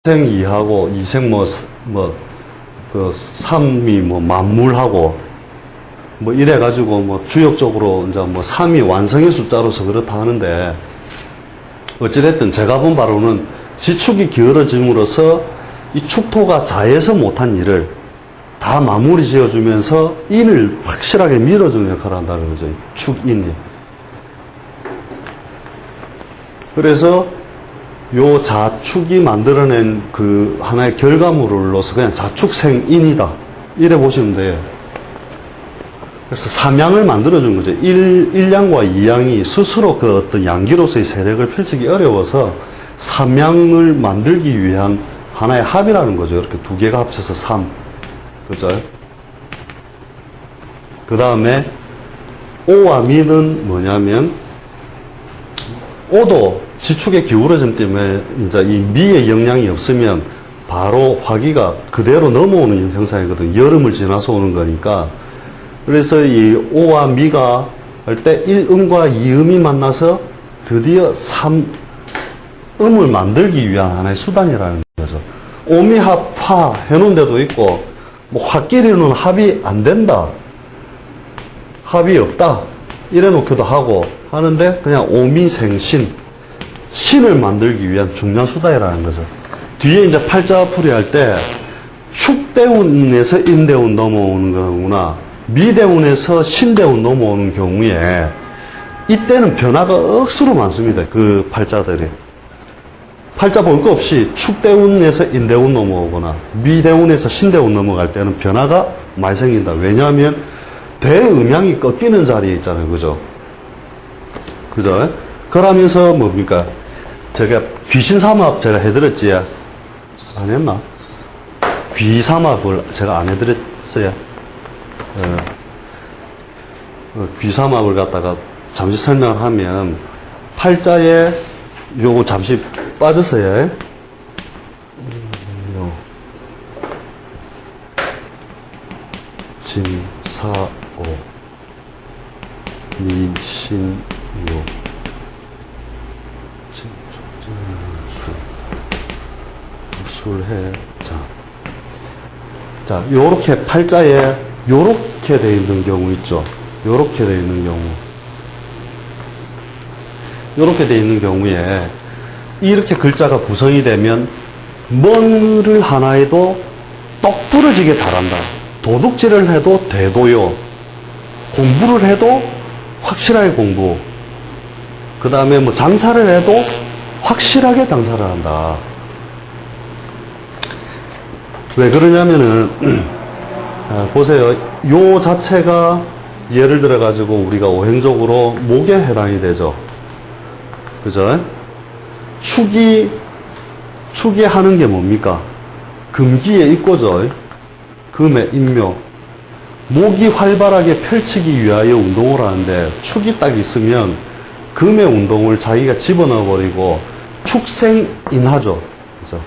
생 2하고 2생 그 3이 만물하고 이래가지고 주역적으로 이제 3이 완성의 숫자로서 그렇다 하는데, 어찌됐든 제가 본 바로는 지축이 기울어짐으로써 이 축토가 자에서 못한 일을 다 마무리 지어주면서 인을 확실하게 밀어주는 역할을 한다는 거죠. 축인이. 그래서 요 자축이 만들어낸 그 하나의 결과물로서 그냥 자축생인이다, 이래 보시면 돼요. 그래서 삼양을 만들어준 거죠. 일양과 이양이 스스로 그 어떤 양기로서의 세력을 펼치기 어려워서 삼양을 만들기 위한 하나의 합이라는 거죠. 이렇게 두 개가 합쳐서 3. 그죠? 그 다음에 오와 미는 뭐냐면, 오도 지축의 기울어짐 때문에 이제 이 미의 영향이 없으면 바로 화기가 그대로 넘어오는 형상이거든요. 여름을 지나서 오는 거니까. 그래서 이 오와 미가 할 때 1음과 2음이 만나서 드디어 3음을 만들기 위한 하나의 수단이라는 거죠. 오미합화 해놓은 데도 있고, 화끼리는 합이 안 된다, 합이 없다, 이래 놓기도 하고 하는데, 그냥 오미생신, 신을 만들기 위한 중요한 수단이라는 거죠. 뒤에 이제 팔자풀이 할 때 축대운에서 인대운 넘어오는 경우나 미대운에서 신대운 넘어오는 경우에 이때는 변화가 억수로 많습니다. 그 팔자들이. 팔자 볼 거 없이 축대운에서 인대운 넘어오거나 미대운에서 신대운 넘어갈 때는 변화가 많이 생긴다. 왜냐하면 대음양이 꺾이는 자리에 있잖아요. 그죠? 그죠? 그러면서 뭡니까? 제가 귀신삼합 제가 해드렸지? 안 했나? 귀삼합을 제가 안 해드렸어요. 귀삼합을 갖다가 잠시 설명을 하면, 팔자에 요거 잠시 빠졌어요. 진사오 미신요 술해. 자, 요렇게 팔자에 요렇게 돼 있는 경우 있죠. 요렇게 돼 있는 경우. 요렇게 돼 있는 경우에 이렇게 글자가 구성이 되면 뭔를 하나 해도 똑 부러지게 잘한다. 도둑질을 해도 대도요. 공부를 해도 확실하게 공부. 그 다음에 장사를 해도 확실하게 장사를 한다. 왜 그러냐면은, 보세요. 요 자체가 예를 들어가지고 우리가 오행적으로 목에 해당이 되죠. 그죠? 축이 하는 게 뭡니까? 금기의 입고죠. 금의 인묘. 목이 활발하게 펼치기 위하여 운동을 하는데, 축이 딱 있으면 금의 운동을 자기가 집어넣어버리고 축생인하죠. 그죠?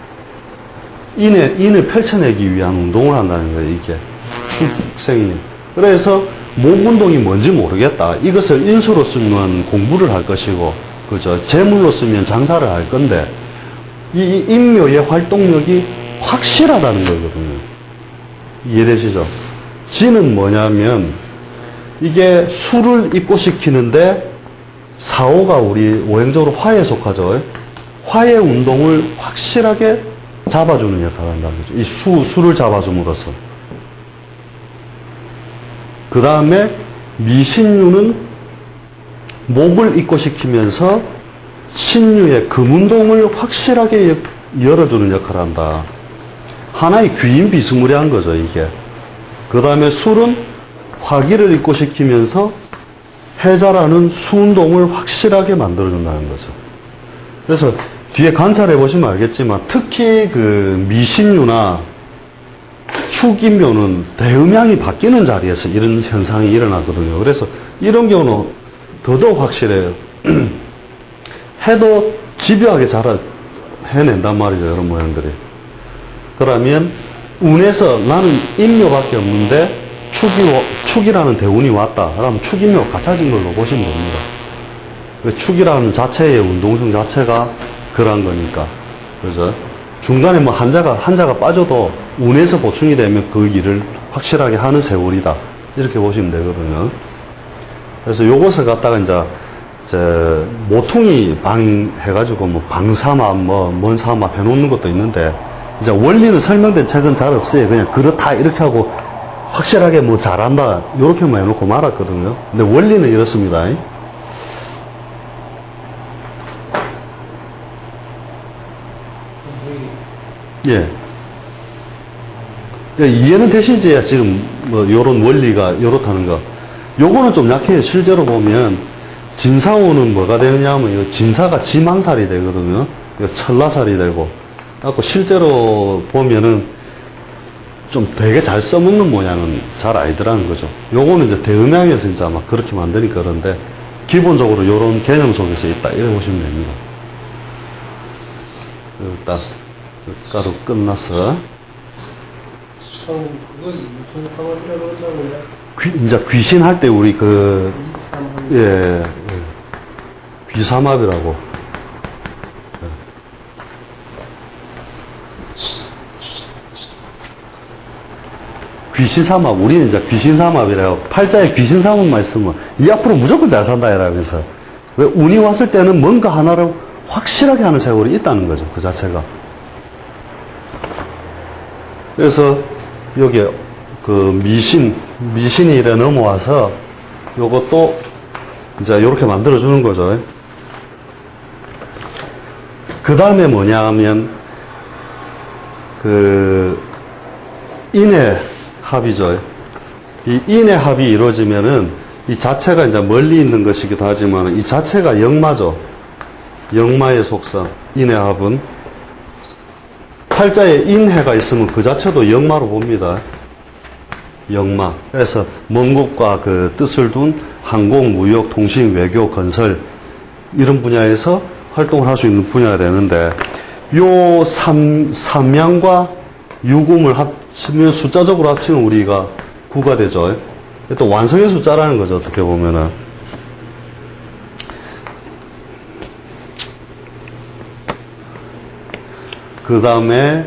인을 펼쳐내기 위한 운동을 한다는 거예요, 이게. 축생인. 그래서 목 운동이 뭔지 모르겠다. 이것을 인수로 쓰면 공부를 할 것이고, 그죠? 재물로 쓰면 장사를 할 건데, 이 인묘의 활동력이 확실하다는 거거든요. 이해되시죠? 지는 뭐냐면, 이게 수를 입고시키는데, 사오가 우리 오행적으로 화에 속하죠. 화의 운동을 확실하게 잡아주는 역할을 한다는 거죠. 이 수를 잡아줌으로써. 그 다음에 미신유는 목을 입고시키면서 신유의 금운동을 확실하게 열어주는 역할을 한다. 하나의 귀인 비스무리한 거죠, 이게. 그 다음에 술은 화기를 입고시키면서 해자라는 수운동을 확실하게 만들어준다는 거죠. 그래서 뒤에 관찰해 보시면 알겠지만, 특히 그 미신유나 축인묘는 대음양이 바뀌는 자리에서 이런 현상이 일어나거든요. 그래서 이런 경우는 더더욱 확실해요. 해도 집요하게 잘 해낸단 말이죠, 이런 모양들이. 그러면 운에서 나는 인묘밖에 없는데 축이라는 대운이 왔다. 그러면 축인묘가 갖춰진 걸로 보시면 됩니다. 축이라는 자체의 운동성 자체가 그런 거니까. 그죠? 중간에 뭐 한자가 빠져도 운에서 보충이 되면 그 일을 확실하게 하는 세월이다. 이렇게 보시면 되거든요. 그래서 요것을 갖다가 이제 모퉁이 방 해가지고 뭐 방삼합 뭔 삼합 해놓는 것도 있는데 이제 원리는 설명된 책은 잘 없어요. 그냥 그렇다 이렇게 하고 확실하게 뭐 잘한다 이렇게만 해놓고 말았거든요. 근데 원리는 이렇습니다. 예. 이해는 되시지? 지금 뭐 요런 원리가 요렇다는 거. 요거는 좀 약해요. 실제로 보면 진사오는 뭐가 되느냐면 진사가 지망살이 되거든요. 천라살이 되고. 그래서 실제로 보면은 좀 되게 잘 써먹는 모양은 잘 아니더라는 거죠. 요거는 이제 대음양에서 이제 아마 그렇게 만드니까 그런데 기본적으로 요런 개념 속에서 있다. 이렇게 보시면 됩니다. 딱 가루 끝났어. 그거 무슨 상황이라고 한다고요? 이제 귀신 할 때 우리 귀삼합이라고. 귀신삼합, 우리는 이제 귀신삼합이라고. 팔자에 귀신삼합만 있으면 이 앞으로 무조건 잘 산다 이라면서. 왜 운이 왔을 때는 뭔가 하나를 확실하게 하는 세월이 있다는 거죠. 그 자체가. 그래서 여기에 그 미신이 이래 넘어와서 요것도 이제 요렇게 만들어주는 거죠. 그 다음에 뭐냐 하면 그 인의 합이죠. 이 인의 합이 이루어지면은 이 자체가 이제 멀리 있는 것이기도 하지만 이 자체가 역마죠. 역마의 속성, 인의 합은 팔자에 인해가 있으면 그 자체도 역마로 봅니다. 역마. 그래서 먼 곳과 그 뜻을 둔 항공, 무역, 통신, 외교, 건설 이런 분야에서 활동을 할 수 있는 분야가 되는데 요 삼양과 유금을 합치면 숫자적으로 합치면 우리가 9가 되죠. 또 완성의 숫자라는 거죠. 어떻게 보면은. 그 다음에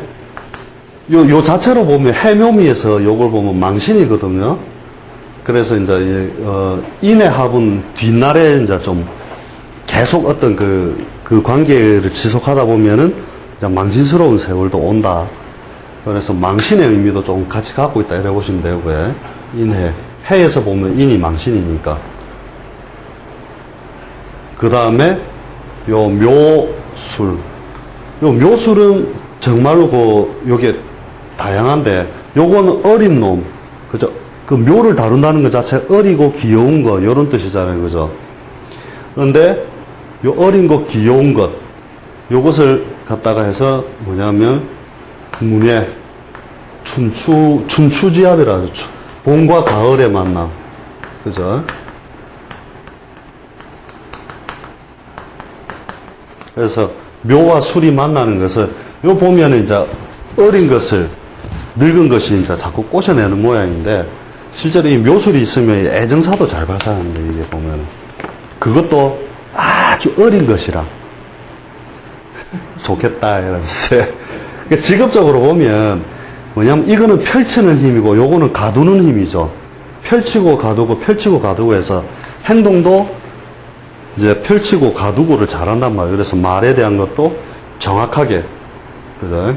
요 자체로 보면 해묘미에서 요걸 보면 망신이거든요. 그래서 이제 인의 합은 뒷날에 이제 좀 계속 어떤 그 관계를 지속하다 보면은 이제 망신스러운 세월도 온다. 그래서 망신의 의미도 좀 같이 갖고 있다 이래 보시면 되고요. 인해. 해에서 보면 인이 망신이니까. 그 다음에 요 묘술. 요 묘술은 정말로 요게 다양한데 요거는 어린 놈. 그죠? 그 묘를 다룬다는 것 자체 어리고 귀여운 거 요런 뜻이잖아요. 그죠? 그런데 요 어린 것 귀여운 것 요것을 갖다가 해서 뭐냐면 문예 춘추지압이라죠. 봄과 가을의 만남. 그죠? 그래서 묘와 술이 만나는 것을 요 보면은 이제 어린 것을 늙은 것이 이제 자꾸 꼬셔내는 모양인데 실제로 이 묘술이 있으면 애정사도 잘 발산하는데 이게 보면 그것도 아주 어린 것이라 좋겠다 이러면서 그러니까 직업적으로 보면 뭐냐면 이거는 펼치는 힘이고 요거는 가두는 힘이죠. 펼치고 가두고 펼치고 가두고 해서 행동도 이제 펼치고 가두고를 잘한단 말이에요. 그래서 말에 대한 것도 정확하게 그죠?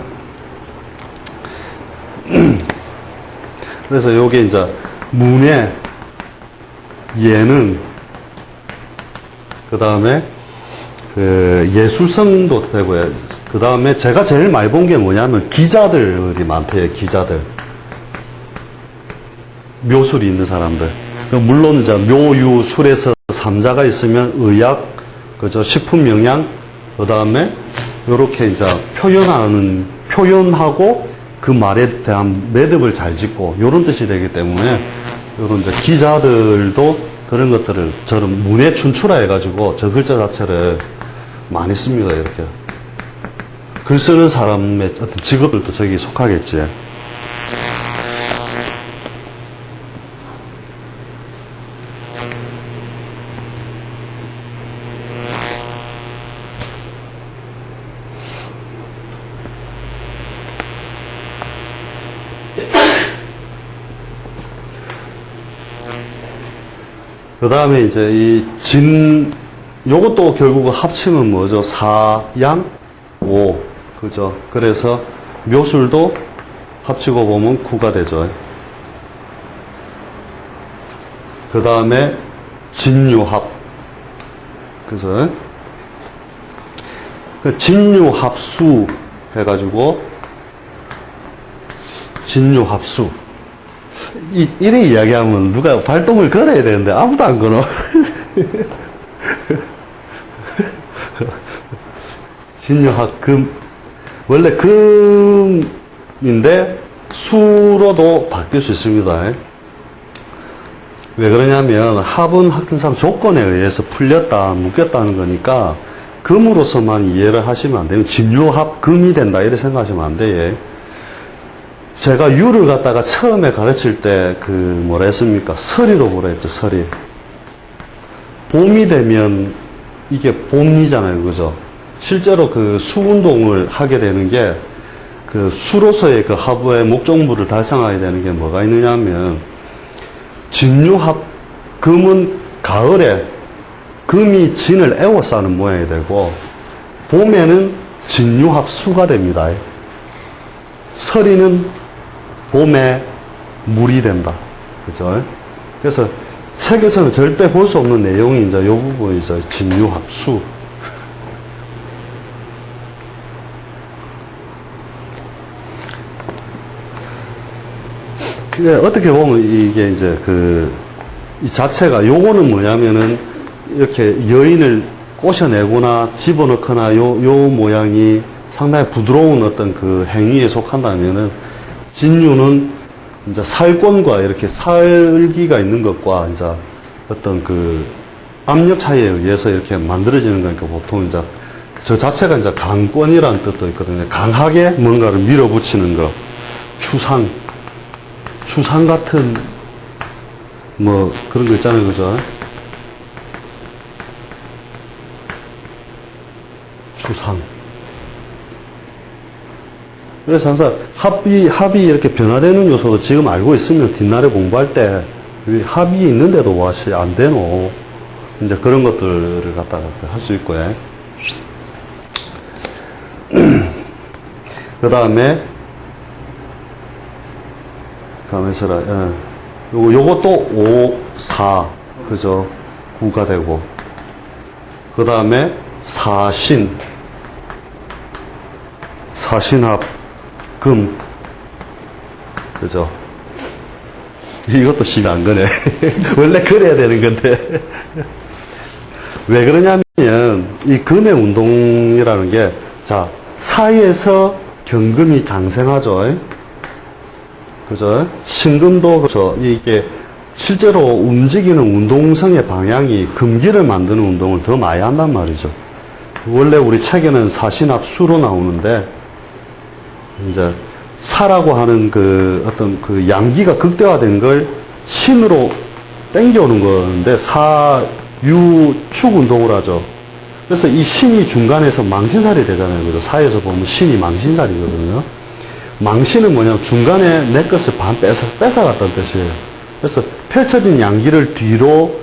그래서 요게 이제 문의 예능 그 다음에 그 예술성도 되고요. 그 다음에 제가 제일 많이 본 게 뭐냐면 기자들이 많대요. 기자들 묘술이 있는 사람들. 물론 이제 묘유술에서 3자가 있으면 의학, 그죠? 식품 영양, 그 다음에 요렇게 이제 표현하고 그 말에 대한 매듭을 잘 짓고 요런 뜻이 되기 때문에 요런 이제 기자들도 그런 것들을 저는 문예 춘추라 해가지고 저 글자 자체를 많이 씁니다. 이렇게 글 쓰는 사람의 어떤 직업들도 저기 속하겠지. 그 다음에 이제 요것도 결국 합치면 뭐죠? 4양 5. 그죠? 그래서 묘술도 합치고 보면 9가 되죠. 그 다음에 진유합. 그죠? 그 진유합수 해가지고, 진유합수. 이래 이야기하면 누가 발동을 걸어야 되는데 아무도 안 걸어. 진유합, 원래 금인데 수로도 바뀔 수 있습니다. 왜 그러냐면 합은 항상 조건에 의해서 풀렸다, 묶였다는 거니까 금으로서만 이해를 하시면 안 돼요. 진유합, 금이 된다 이렇게 생각하시면 안 돼요. 제가 유를 갖다가 처음에 가르칠 때 뭐라 했습니까? 서리로 보라 했죠, 서리. 봄이 되면 이게 봄이잖아요, 그죠? 실제로 수운동을 하게 되는 게 수로서의 하부의 목적물을 달성하게 되는 게 뭐가 있느냐 하면 진유합, 금은 가을에 금이 진을 에워싸는 모양이 되고 봄에는 진유합수가 됩니다. 서리는 봄에 물이 된다. 그죠? 그래서 책에서는 절대 볼 수 없는 내용이 이제 이 부분이죠. 진유합수. 어떻게 보면 이게 이제 이 자체가 요거는 뭐냐면은 이렇게 여인을 꼬셔내거나 집어넣거나 요 모양이 상당히 부드러운 어떤 행위에 속한다면은 진유는 이제 살권과 이렇게 살기가 있는 것과 이제 어떤 압력 차이에 의해서 이렇게 만들어지는 거니까 보통 이제 저 자체가 이제 강권이라는 뜻도 있거든요. 강하게 뭔가를 밀어붙이는 거. 추상 같은 뭐 그런 거 있잖아요, 그죠? 추상. 그래서 항상 합이 이렇게 변화되는 요소도 지금 알고 있으면 뒷날에 공부할 때 합이 있는데도 와시 안 되노. 이제 그런 것들을 갖다가 할 수 있고요. 그 다음에 가면서라, 요것도 5, 4, 그죠? 9가 되고, 그 다음에 사신합, 금, 그죠? 이것도 심이 안 거네. 원래 그래야 되는 건데. 왜 그러냐면, 이 금의 운동이라는 게, 자, 사이에서 경금이 장생하죠. 그죠? 신금도 그렇죠. 이게 실제로 움직이는 운동성의 방향이 금기를 만드는 운동을 더 많이 한단 말이죠. 원래 우리 책에는 사신합수로 나오는데 이제 사라고 하는 어떤 양기가 극대화된 걸 신으로 땡겨오는 건데 사유축 운동을 하죠. 그래서 이 신이 중간에서 망신살이 되잖아요. 그죠? 사에서 보면 신이 망신살이거든요. 망신은 뭐냐면 중간에 내 것을 반 뺏어갔다는 뜻이에요. 그래서 펼쳐진 양기를 뒤로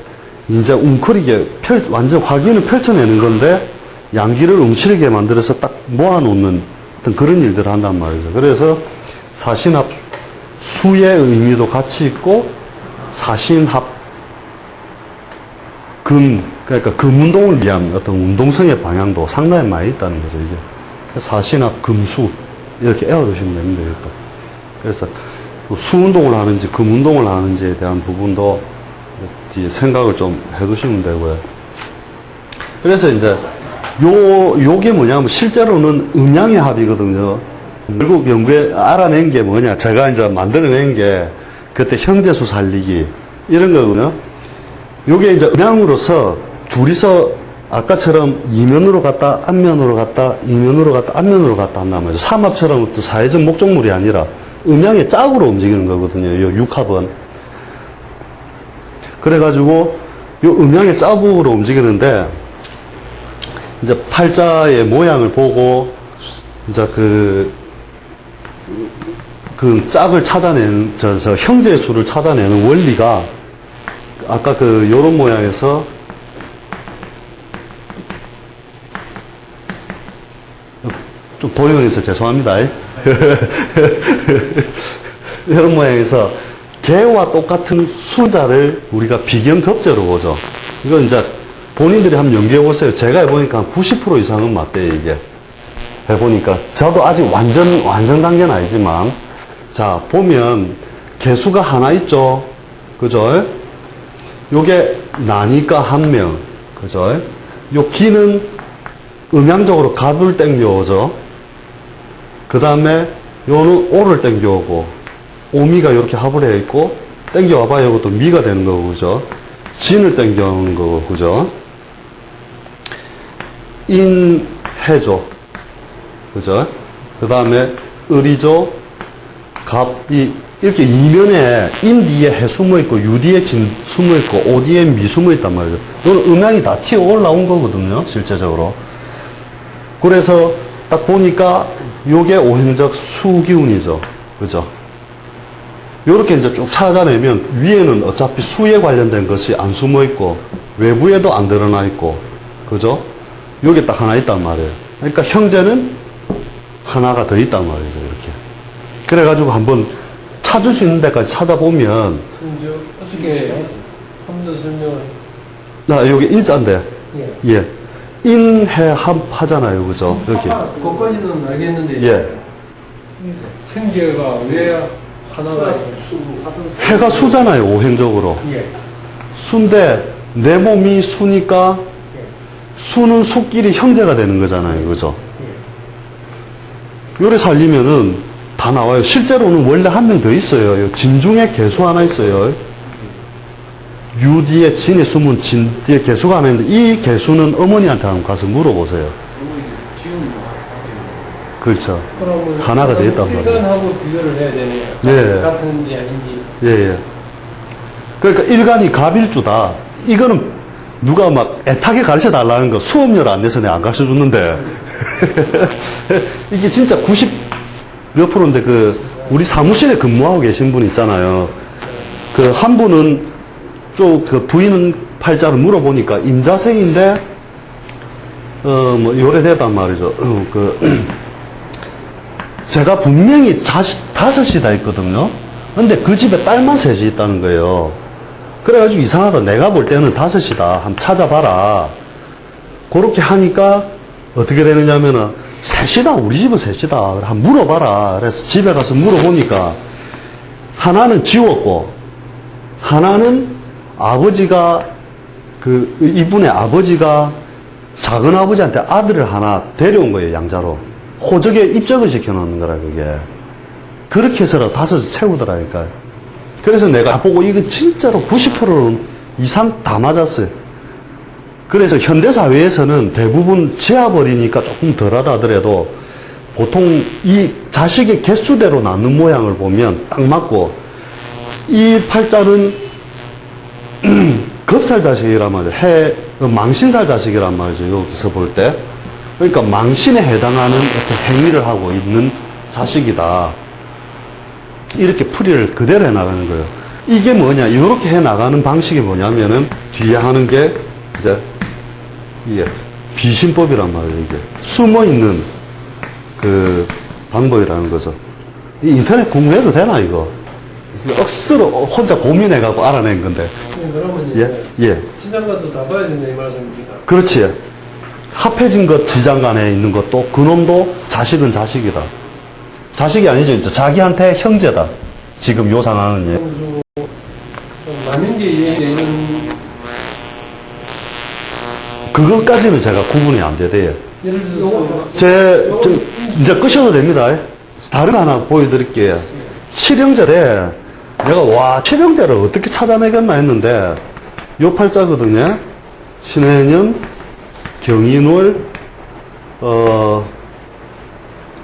이제 웅크리게 완전 확인을 펼쳐내는 건데 양기를 웅크리게 만들어서 딱 모아놓는 어떤 그런 일들을 한단 말이죠. 그래서 사신합 수의 의미도 같이 있고 사신합 그러니까 금운동을 위한 어떤 운동성의 방향도 상당히 많이 있다는 거죠. 이게 사신합 금수 이렇게 에워두시면 됩니다. 이것도. 그래서 수운동을 하는지 금운동을 하는지에 대한 부분도 생각을 좀 해두시면 되고요. 그래서 이제 요게 뭐냐면 실제로는 음양의 합이거든요. 결국 연구에 알아낸 게 뭐냐, 제가 이제 만들어낸 게 그때 형제수 살리기 이런 거거든요. 요게 이제 음양으로서 둘이서 아까처럼 이면으로 갔다 앞면으로 갔다 이면으로 갔다 앞면으로 갔다 한단 말이죠. 삼합처럼 또 사회적 목적물이 아니라 음양의 짝으로 움직이는 거거든요. 요 육합은. 그래가지고 요 음양의 짝으로 움직이는데 이제 팔자의 모양을 보고 이제 그 짝을 찾아내는 저 형제의 수를 찾아내는 원리가 아까 요런 모양에서 좀 도형에서 죄송합니다. 이런 모양에서 개와 똑같은 숫자를 우리가 비경급제로 보죠. 이건 이제 본인들이 한번 연구해 보세요. 제가 해보니까 한 90% 이상은 맞대요, 이게. 해보니까. 저도 아직 완전 단계는 아니지만, 자, 보면 개수가 하나 있죠. 그죠? 요게 나니까 한 명. 그죠? 요 기는 음양적으로 갑을 땡겨오죠. 그 다음에 요는 오를 땡겨오고, 오미가 이렇게 합을 해 있고, 땡겨와봐요. 이것도 미가 되는 거고, 그죠? 진을 땡겨오는 거고, 그죠? 인해조. 그죠? 그 다음에 을이조, 갑이, 이렇게 이면에 인 뒤에 해 숨어있고, 유 뒤에 진 숨어있고, 오 뒤에 미 숨어있단 말이죠. 이거는 음양이 다 튀어 올라온 거거든요, 실제적으로. 그래서 딱 보니까 요게 오행적 수기운이죠. 그죠? 요렇게 이제 쭉 찾아내면 위에는 어차피 수에 관련된 것이 안 숨어 있고 외부에도 안 드러나 있고 그죠? 요게 딱 하나 있단 말이에요. 그러니까 형제는 하나가 더 있단 말이죠. 이렇게. 그래가지고 한번 찾을 수 있는 데까지 찾아보면 이제 어떻게 한 번 더 설명을. 나 여기 일자인데 예. 예. 인해 하잖아요. 그죠? 여기. 그것까지는 알겠는데. 예. 형제가 왜 하나가 해가 수잖아요. 오행적으로. 예. 수인데 내 몸이 수니까 수는 수끼리 형제가 되는 거잖아요. 그죠? 요래 살리면은 다 나와요. 실제로는 원래 한 명 더 있어요. 진 중에 개수 하나 있어요. 유 뒤에 진이 숨은 진 뒤에 개수가 하나 있는데 이 개수는 어머니한테 한번 가서 물어보세요. 그렇죠. 그러면 하나가 돼 있단 말이에요. 일간하고 비교를 해야 되네요. 예. 같은지 아닌지. 예. 그러니까 일간이 갑일주다. 이거는 누가 막 애타게 가르쳐 달라는 거 수업료를 안 내서 내가 안 가르쳐 줬는데 이게 진짜 90 몇 프로인데 우리 사무실에 근무하고 계신 분 있잖아요. 한 분은 그 부인은 팔자를 물어보니까 임자생인데 뭐 요래되단 말이죠. 제가 분명히 다섯이 다 있거든요. 근데 그 집에 딸만 셋이 있다는 거예요. 그래가지고 이상하다. 내가 볼 때는 다섯이다. 한번 찾아봐라. 그렇게 하니까 어떻게 되느냐면은 셋이다. 우리 집은 셋이다. 한번 물어봐라. 그래서 집에 가서 물어보니까 하나는 지웠고 하나는 아버지가 이분의 아버지가 작은 아버지한테 아들을 하나 데려온 거예요. 양자로. 호적에 입적을 시켜놓는 거라 그게. 그렇게 해서라도 다섯을 채우더라니까요. 그래서 내가 보고 이거 진짜로 90% 이상 다 맞았어요. 그래서 현대사회에서는 대부분 지아버리니까 조금 덜하다 하더라도 보통 이 자식의 개수대로 낳는 모양을 보면 딱 맞고 이 팔자는 겁살 자식이란 말이에요. 망신살 자식이란 말이죠. 여기서 볼 때. 그러니까 망신에 해당하는 어떤 행위를 하고 있는 자식이다. 이렇게 풀이를 그대로 해나가는 거예요. 이게 뭐냐, 이렇게 해나가는 방식이 뭐냐면은, 뒤에 하는 게, 이게, 비신법이란 말이에요, 이게. 숨어 있는, 방법이라는 거죠. 이 인터넷 공부해도 되나, 이거? 억수로 혼자 고민해갖고 알아낸 건데. 그러면 예. 시장 가도 다 봐야 된다, 이 말씀입니까? 그렇지. 합해진 것, 지장간에 있는 것도, 그놈도 자식은 자식이다. 자식이 아니죠. 이제 자기한테 형제다. 지금 요 상황은. 만인계 이런. 그것까지는 제가 구분이 안 돼요. 예를 들어서. 이제 끄셔도 됩니다. 다른 거 하나 보여드릴게요. 칠형제래. 내가, 칠형제를 어떻게 찾아내겠나 했는데, 요 팔자거든요. 신해년, 경인월,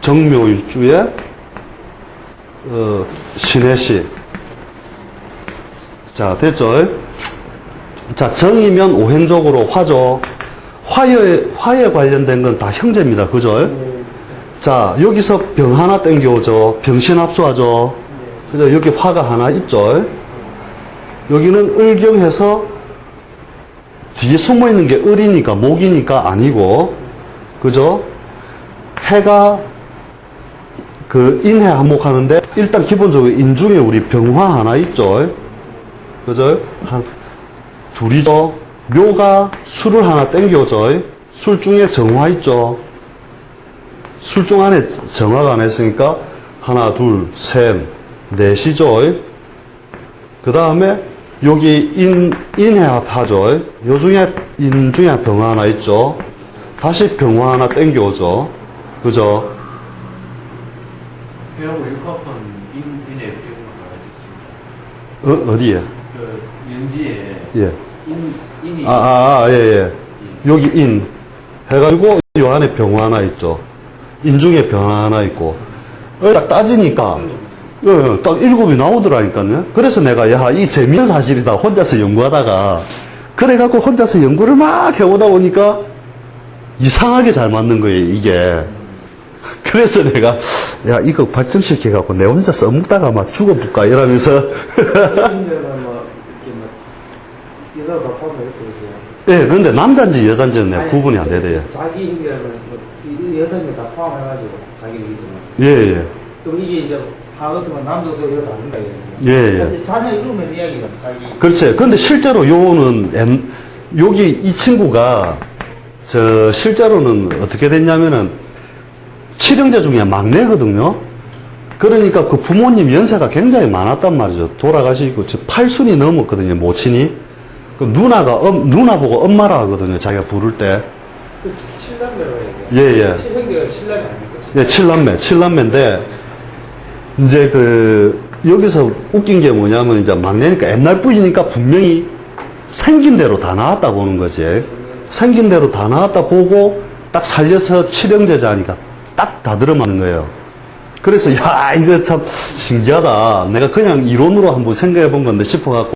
정묘일주에 신해시. 자, 됐죠? 자, 정이면 오행적으로 화죠. 화에 관련된 건 다 형제입니다. 그죠? 자, 여기서 병 하나 땡겨오죠. 병신합수하죠. 그죠? 여기 화가 하나 있죠. 여기는 을경해서 뒤에 숨어 있는 게 을이니까 목이니까 아니고, 그죠? 해가 그 인해 한목하는데 일단 기본적으로 인중에 우리 병화 하나 있죠. 그죠? 둘이죠. 묘가 술을 하나 땡겨줘. 술 중에 정화 있죠. 술 중 안에 정화가 안 했으니까 하나, 둘, 셋, 넷이죠. 그 다음에 여기 인해합하죠. 요 중에 인 중에 병화 하나 있죠. 다시 병화 하나 땡겨오죠. 그죠? 회하고 육합한 인의 비용을 알아듣습니다. 어디에? 그 연지에 예. 인이 예. 여기 인. 해가지고 요 안에 병화 하나 있죠. 인 중에 병화 하나 있고. 딱 따지니까, 딱 7이 나오더라니까요. 그래서 내가, 야, 이 재미있는 사실이다. 혼자서 연구하다가. 그래갖고 혼자서 연구를 막 해오다 보니까 이상하게 잘 맞는 거예요, 이게. 그래서 내가, 야, 이거 발전시켜갖고 내 혼자 써먹다가 막 죽어볼까, 이러면서. 여자가 포함을 했거든요. 예, 근데 남자인지 여자인지는 내가 구분이 안 되대요. 자기 인기라는 여성이 다 포함해가지고 자기 있으면. 예. 그럼 이게 이제 하거든요. 남자도 여자 다른다 이거죠. 예. 자녀 이루면 이야기가 자기. 그렇지. 근데 실제로 요거는, 여기 이 친구가, 실제로는 어떻게 됐냐면은, 칠형제 중에 막내거든요. 그러니까 그 부모님 연세가 굉장히 많았단 말이죠. 돌아가시고, 8순이 넘었거든요, 모친이. 그 누나 보고 엄마라 하거든요, 자기가 부를 때. 그 칠남매로 해야 예. 칠형제가 칠남매 아닙니까? 예, 칠남매인데, 이제 여기서 웃긴 게 뭐냐면, 이제 막내니까 옛날 뿌리니까 분명히 생긴 대로 다 나왔다 보는 거지. 생긴 대로 다 나왔다 보고, 딱 살려서 칠형제자니까 딱 다 들어맞는 거예요. 그래서, 야, 이거 참 신기하다. 내가 그냥 이론으로 한번 생각해 본 건데 싶어갖고,